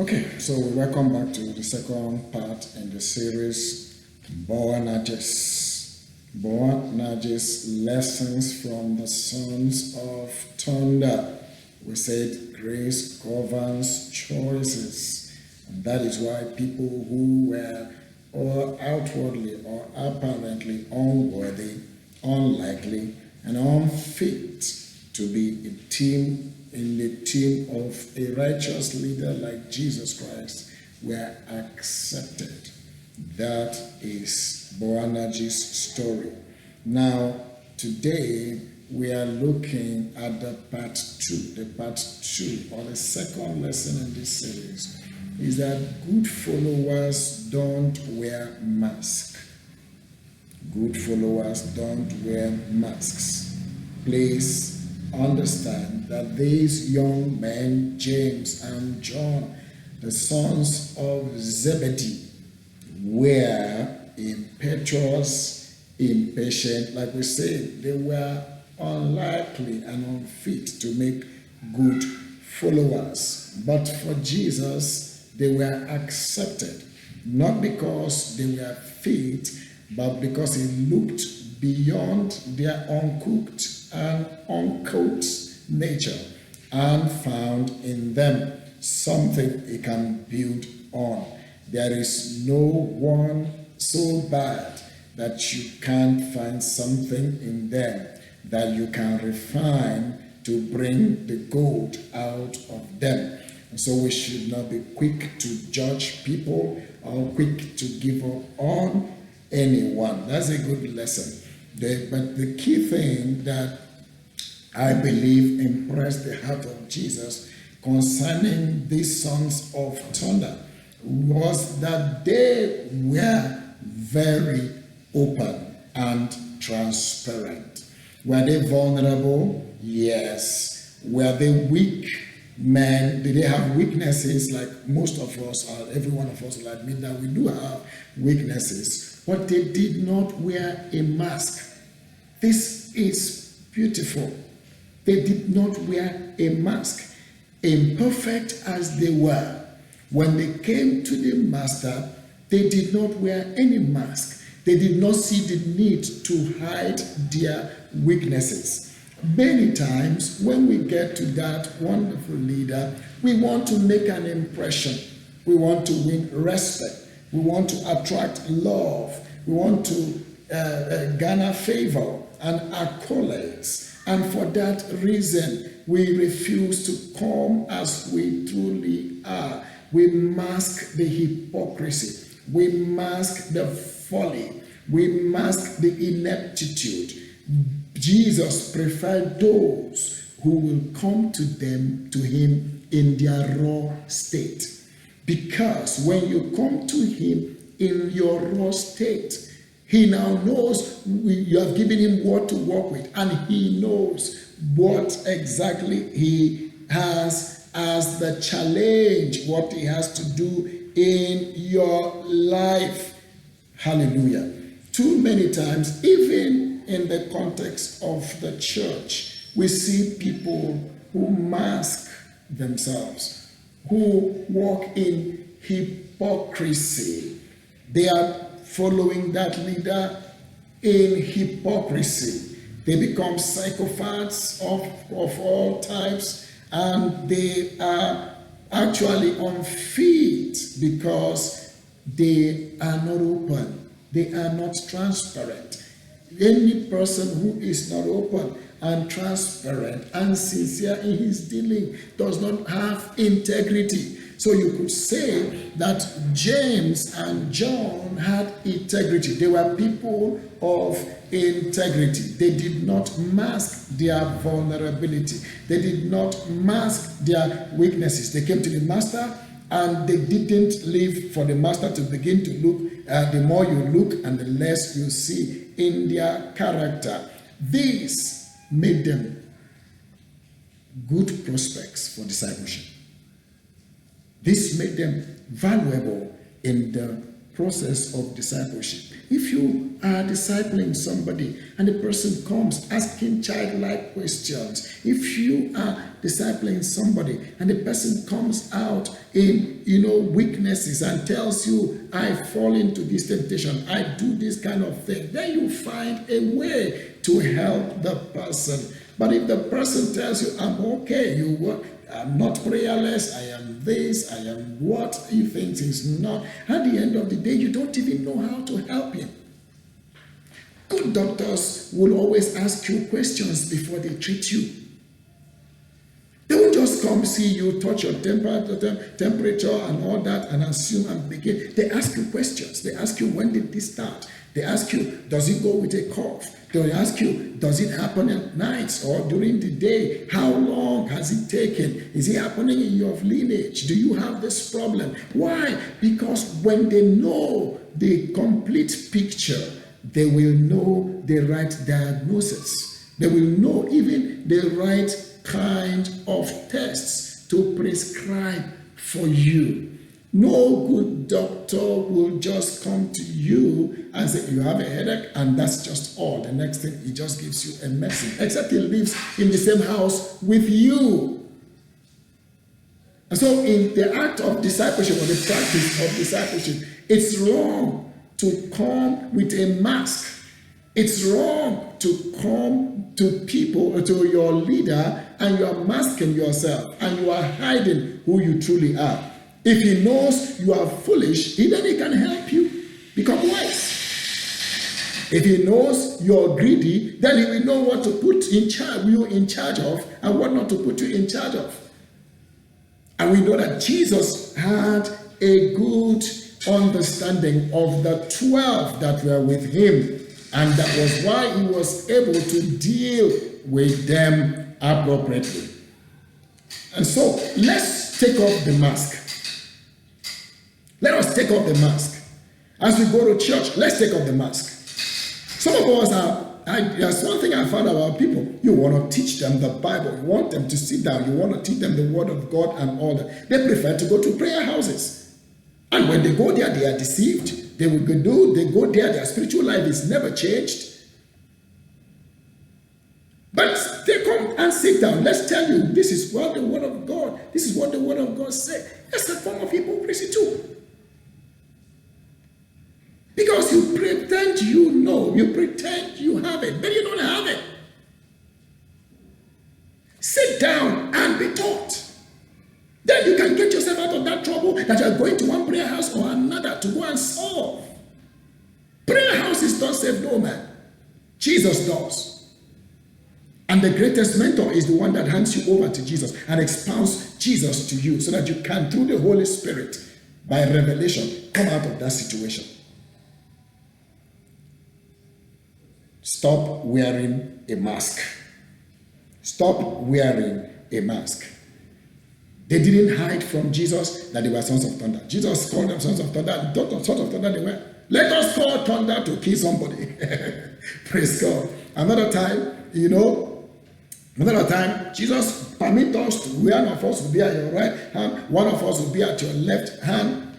Okay, so welcome back to the second part in the series Boanerges. Boanerges lessons from the sons of thunder. We said grace governs choices, and that is why people who were or outwardly or apparently unworthy, unlikely, and unfit to be in the team of a righteous leader like Jesus Christ were accepted. That is Boanerges' story. Now, today we are looking at the part two, or the second lesson in this series, is that good followers don't wear masks. Good followers don't wear masks. Please understand that these young men, James and John, the sons of Zebedee, were impetuous, impatient. Like we said, they were unlikely and unfit to make good followers. But for Jesus, they were accepted, not because they were fit, but because he looked beyond their uncooked and uncooked nature and found in them something he can build on. There is no one so bad that you can't find something in them that you can refine to bring the gold out of them. And so we should not be quick to judge people or quick to give up on anyone. That's a good lesson. But the key thing that I believe impressed the heart of Jesus concerning these sons of thunder was that they were very open and transparent. Were they vulnerable? Yes. Were they weak men? Did they have weaknesses? Like most of us, or every one of us will admit that we do have weaknesses, but they did not wear a mask. This is beautiful. They did not wear a mask. Imperfect as they were, when they came to the master, they did not wear any mask. They did not see the need to hide their weaknesses. Many times, when we get to that wonderful leader, we want to make an impression. We want to win respect. We want to attract love. We want to garner favor and accolades. And for that reason, we refuse to come as we truly are. We mask the hypocrisy. We mask the folly. We mask the ineptitude. Jesus preferred those who will come to him in their raw state. Because when you come to him in your raw state, he now knows you have given him what to work with, and he knows what exactly he has as the challenge, what he has to do in your life. Hallelujah. Too many times, even in the context of the church, we see people who mask themselves, who walk in hypocrisy. They are following that leader in hypocrisy. They become psychopaths of all types, and they are actually unfit because they are not open. They are not transparent. Any person who is not open and transparent and sincere in his dealing does not have integrity. So you could say that James and John had integrity. They were people of integrity. They did not mask their vulnerability. They did not mask their weaknesses. They came to the master and they didn't leave for the master to begin to look. The more you look and the less you see in their character. This made them good prospects for discipleship. This made them valuable in the process of discipleship. If you are discipling somebody and the person comes asking childlike questions, if you are discipling somebody and the person comes out in weaknesses and tells you, I fall into this temptation, I do this kind of thing, then you find a way to help the person. But if the person tells you, I'm okay, I'm not prayerless, I am this, I am what he thinks is not, at the end of the day, you don't even know how to help him. Good doctors will always ask you questions before they treat you. They won't just come see you, touch your temperature and all that and assume and begin. They ask you questions. They ask you, when did this start? They ask you, does it go with a cough? They ask you, does it happen at nights or during the day? How long has it taken? Is it happening in your lineage? Do you have this problem? Why? Because when they know the complete picture, they will know the right diagnosis. They will know even the right kind of tests to prescribe for you. No good doctor will just come to you and say, you have a headache, and that's just all. The next thing, he just gives you a medicine, except he lives in the same house with you. And so in the act of discipleship, or the practice of discipleship, it's wrong to come with a mask. It's wrong to come to people or to your leader and you are masking yourself and you are hiding who you truly are. If he knows you are foolish, then he can help you become wise. If he knows you're greedy, then he will know what to put you in charge of and what not to put you in charge of. And we know that Jesus had a good understanding of the 12 that were with him, and that was why he was able to deal with them appropriately. And so let's take off the mask. Let us take off the mask. As we go to church, let's take off the mask. Some of us there's one thing I found about people. You want to teach them the Bible. You want them to sit down. You want to teach them the Word of God and all that. They prefer to go to prayer houses. And when they go there, they are deceived. They go there, their spiritual life is never changed. But they come and sit down. Let's tell you, this is what the Word of God, this is what the Word of God says. That's a form of hypocrisy too. Because you pretend you know, you pretend you have it, but you don't have it. Sit down and be taught. Then you can get yourself out of that trouble that you are going to one prayer house or another to go and solve. Prayer houses don't save no man. Jesus does. And the greatest mentor is the one that hands you over to Jesus and expounds Jesus to you so that you can, through the Holy Spirit, by revelation, come out of that situation. Stop wearing a mask. Stop wearing a mask. They didn't hide from Jesus that they were sons of thunder. Jesus called them sons of thunder. Sons of thunder they were. Let us call thunder to kill somebody. Praise God. Another time, Jesus permit us to, one of us will be at your right hand, one of us will be at your left hand.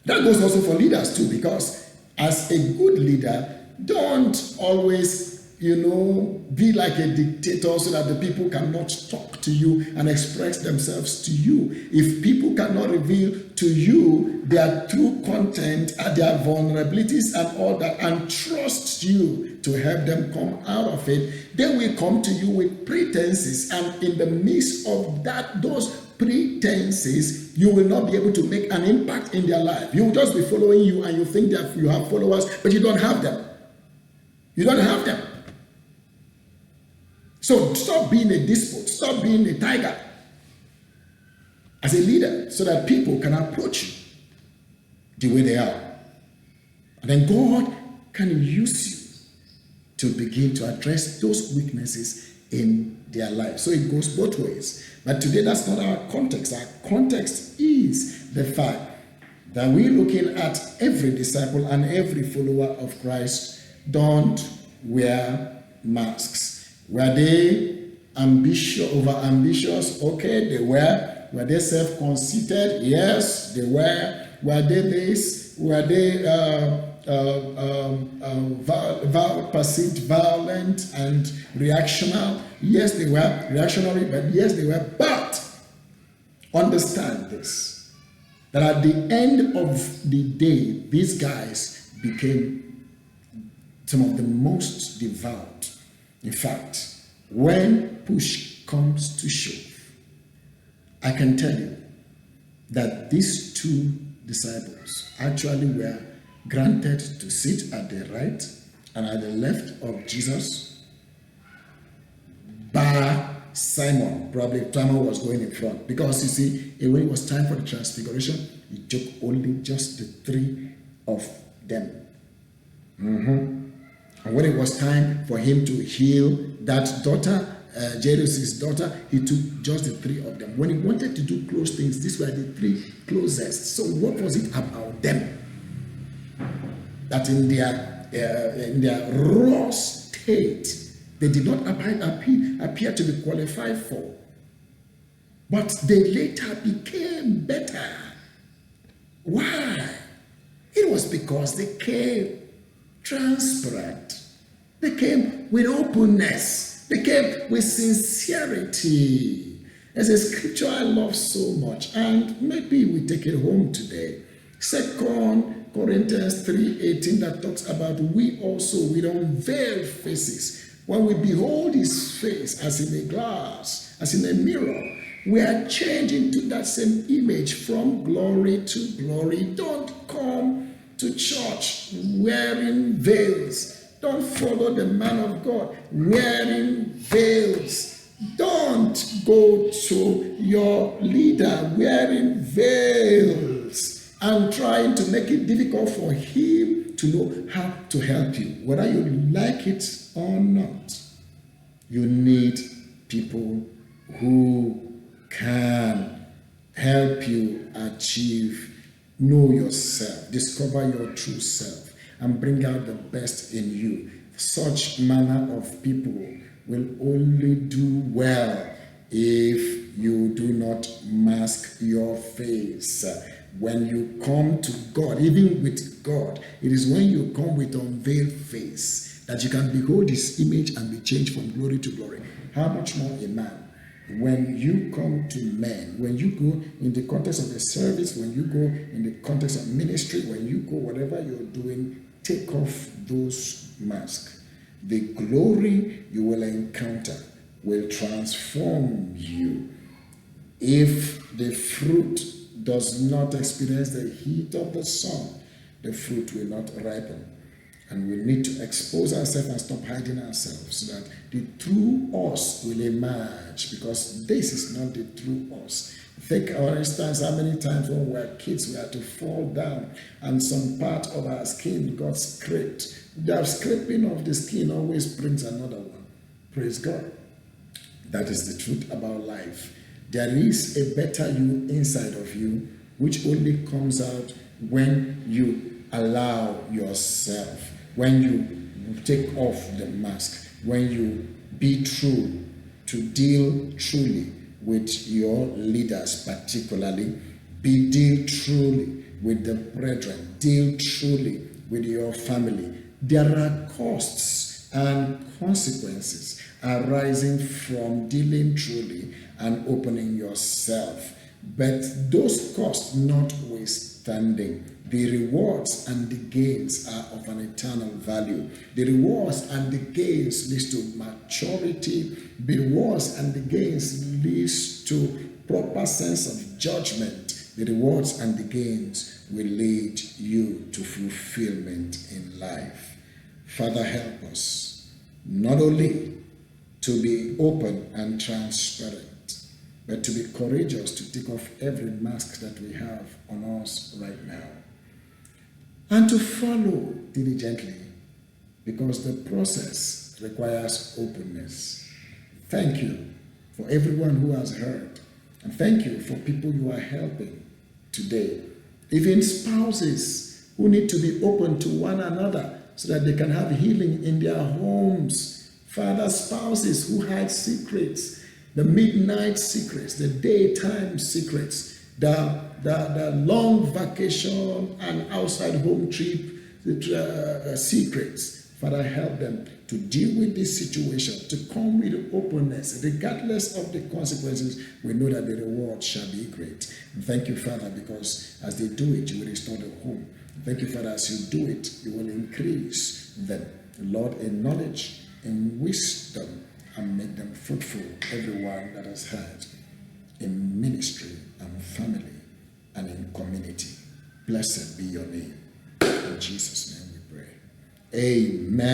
That goes also for leaders too, because as a good leader, don't always, be like a dictator so that the people cannot talk to you and express themselves to you. If people cannot reveal to you their true content, their vulnerabilities and all that, and trust you to help them come out of it, they will come to you with pretenses, and in the midst of those pretenses, you will not be able to make an impact in their life. You will just be following you, and you think that you have followers, but you don't have them. You don't have them. So stop being a despot. Stop being a tiger as a leader so that people can approach you the way they are. And then God can use you to begin to address those weaknesses in their life. So it goes both ways. But today that's not our context. Our context is the fact that we're looking at every disciple and every follower of Christ don't wear masks. Were they over-ambitious? Okay, they were. Were they self-conceited? Yes, they were. Were they this? Were they perceived violent and reactionary? Yes, they were reactionary, but yes, they were. But understand this, that at the end of the day, these guys became some of the most devout. In fact, when push comes to shove, I can tell you that these two disciples actually were granted to sit at the right and at the left of Jesus, bar Simon. Probably Simon was going in front, because you see, when it was time for the transfiguration, he took only just the three of them. And when it was time for him to heal that daughter, Jairus' daughter, he took just the three of them. When he wanted to do close things, these were the three closest. So what was it about them that in their raw state, they did not appear to be qualified for, but they later became better? Why? It was because they came transparent. They came with openness. They came with sincerity. There's a scripture I love so much, and maybe we take it home today. 2 Corinthians 3:18, that talks about we also with unveiled faces, when we behold his face as in a glass, as in a mirror, we are changed into that same image from glory to glory. Don't come to church wearing veils. Don't follow the man of God wearing veils. Don't go to your leader wearing veils and trying to make it difficult for him to know how to help you. Whether you like it or not, you need people who can help you know yourself, discover your true self, and bring out the best in you. Such manner of people will only do well if you do not mask your face. When you come to God, even with God, it is when you come with unveiled face that you can behold his image and be changed from glory to glory. How much more a man? When you come to men, when you go in the context of a service, when you go in the context of ministry, when you go whatever you're doing, take off those masks. The glory you will encounter will transform you. If the fruit does not experience the heat of the sun, the fruit will not ripen. And we need to expose ourselves and stop hiding ourselves so that the true us will emerge, because this is not the true us. Think, for instance, how many times when we were kids we had to fall down and some part of our skin got scraped. The scraping of the skin always brings another one. Praise God. That is the truth about life. There is a better you inside of you, which only comes out when you allow yourself, when you take off the mask, when you be true, to deal truly with your leaders, particularly, deal truly with the brethren, deal truly with your family. There are costs and consequences arising from dealing truly and opening yourself. But those costs notwithstanding, the rewards and the gains are of an eternal value. The rewards and the gains leads to maturity. The rewards and the gains leads to proper sense of judgment. The rewards and the gains will lead you to fulfillment in life. Father, help us not only to be open and transparent, but to be courageous to take off every mask that we have on us right now, and to follow diligently, because the process requires openness. Thank you for everyone who has heard, and thank you for people you are helping today, even spouses who need to be open to one another so that they can have healing in their homes. Father, spouses who hide secrets, the midnight secrets, the daytime secrets, the long vacation and outside home trip secrets. Father, help them to deal with this situation, to come with openness. Regardless of the consequences, we know that the reward shall be great. And thank you, Father, because as they do it, you will restore the home. Thank you, Father, as you do it, you will increase them, Lord, in knowledge, in wisdom, and make them fruitful, everyone that has had in ministry and family and in community. Blessed be your name. In Jesus' name we pray. Amen.